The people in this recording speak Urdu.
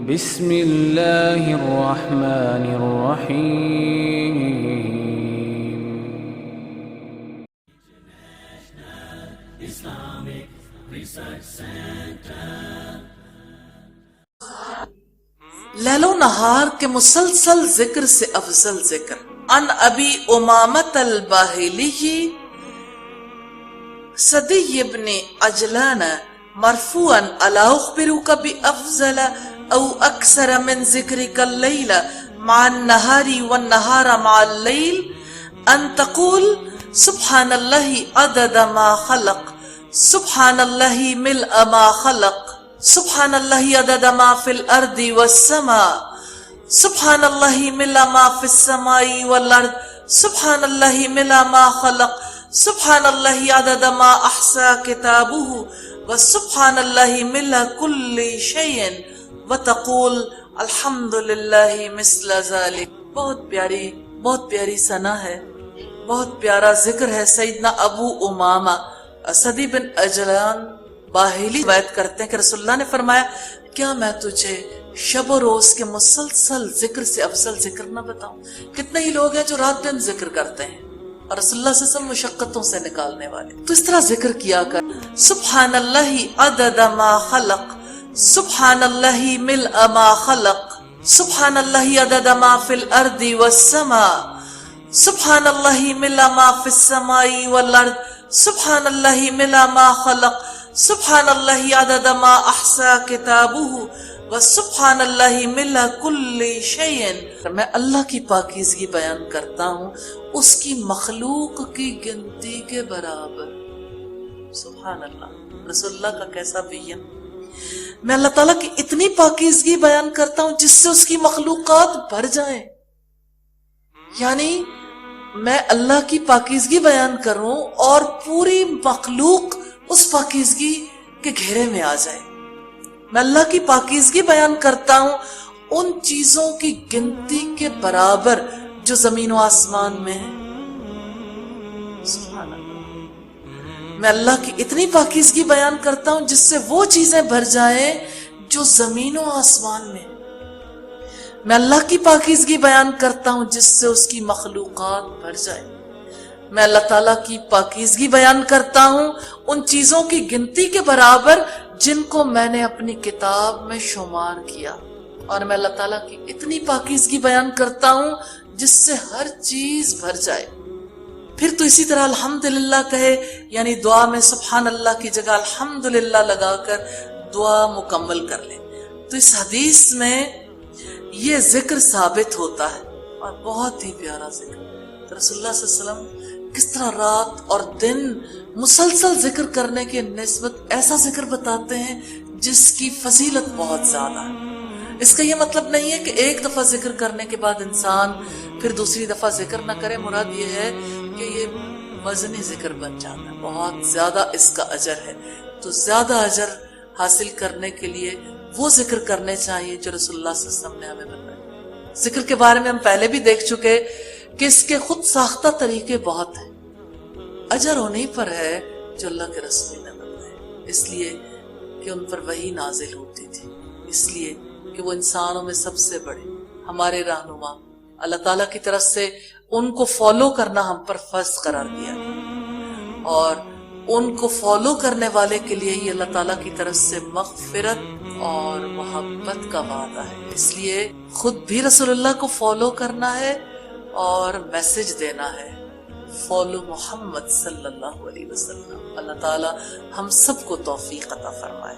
بسم اللہ الرحمن الرحیم. لیل و نہار کے مسلسل ذکر سے افضل ذکر. ان ابی امامۃ الباہلی صدی ابن عجلان مرفوعا الا اخبرک بافضل او اکثر من ذکرک اللیل مع النہار والنہار مع اللیل ان تقول سبحان اللہ عدد ما خلق، سبحان اللہ ملء ما خلق، سبحان اللہ عدد ما فی الارض والسماء، سبحان اللہ ملء ما فی السماء والارض، سبحان اللہ ملء ما خلق، سبحان اللہ عدد ما احصا کتابہ، وسبحان اللہ ملء کل شیء، وتقول الحمد للہ مثل ذلک. بہت پیاری ثنا ہے، بہت پیارا ذکر ہے. سیدنا ابو امامہ صدی بن عجلان باہلی روایت کرتے ہیں کہ رسول اللہ نے فرمایا کیا میں تجھے شب و روز کے مسلسل ذکر سے افضل ذکر نہ بتاؤں؟ کتنے ہی لوگ ہیں جو رات دن ذکر کرتے ہیں اور رسول اللہ صلی اللہ علیہ وسلم مشقتوں سے نکالنے والے. تو اس طرح ذکر کیا کر. سبحان اللہ عدد ما خلق، سبحان اللہ ملء ما خلق، سبحان اللہ عدد ما فی الارض والسماء، سبحان اللہ ملء ما فی السماء والارض، سبحان اللہ ملء ما خلق، سبحان اللہ عدد ما احصا کتابہ، وسبحان اللہ ملء کل شیء. میں اللہ کی پاکیزگی بیان کرتا ہوں اس کی مخلوق کی گنتی کے برابر. سبحان اللہ. رسول اللہ کا کیسا بیان. میں اللہ تعالیٰ کی اتنی پاکیزگی بیان کرتا ہوں جس سے اس کی مخلوقات بھر جائیں. یعنی میں اللہ کی پاکیزگی بیان کروں اور پوری مخلوق اس پاکیزگی کے گھیرے میں آ جائے. میں اللہ کی پاکیزگی بیان کرتا ہوں ان چیزوں کی گنتی کے برابر جو زمین و آسمان میں ہیں. سبحان اللہ. میں اللہ کی اتنی پاکیزگی بیان کرتا ہوں جس سے وہ چیزیں بھر جائیں جو زمین و آسمان میں ہیں. میں اللہ کی پاکیزگی بیان کرتا ہوں جس سے اس کی مخلوقات بھر جائے. میں اللہ تعالیٰ کی پاکیزگی بیان کرتا ہوں ان چیزوں کی گنتی کے برابر جن کو میں نے اپنی کتاب میں شمار کیا. اور میں اللہ تعالیٰ کی اتنی پاکیزگی بیان کرتا ہوں جس سے ہر چیز بھر جائے. پھر تو اسی طرح الحمدللہ کہے، یعنی دعا میں سبحان اللہ کی جگہ الحمدللہ لگا کر دعا مکمل کر لے. تو اس حدیث میں یہ ذکر ثابت ہوتا ہے اور بہت ہی پیارا ذکر. رسول اللہ صلی اللہ علیہ وسلم کس طرح رات اور دن مسلسل ذکر کرنے کے نسبت ایسا ذکر بتاتے ہیں جس کی فضیلت بہت زیادہ ہے. اس کا یہ مطلب نہیں ہے کہ ایک دفعہ ذکر کرنے کے بعد انسان پھر دوسری دفعہ ذکر نہ کرے. مراد یہ ہے کہ یہ وزنی ذکر بن جاتا ہے، بہت زیادہ اس کا اجر ہے. تو زیادہ اجر حاصل کرنے کے لیے وہ ذکر کرنے چاہیے جو رسول اللہ صلی اللہ علیہ وسلم نے ہمیں بتایا. ذکر کے بارے میں ہم پہلے بھی دیکھ چکے کہ اس کے خود ساختہ طریقے بہت ہیں. اجر انہیں پر ہے جو اللہ کے رسول نے بتایا، اس لیے کہ ان پر وحی نازل ہوتی تھی، اس لیے کہ وہ انسانوں میں سب سے بڑے ہمارے رہنما اللہ تعالیٰ کی طرف سے ان کو فالو کرنا ہم پر فرض قرار دیا اور ان کو فالو کرنے والے کے لیے یہ اللہ تعالیٰ کی طرف سے مغفرت اور محبت کا وعدہ ہے. اس لیے خود بھی رسول اللہ کو فالو کرنا ہے اور میسج دینا ہے، فالو محمد صلی اللہ علیہ وسلم. اللہ تعالیٰ ہم سب کو توفیق عطا فرمائے.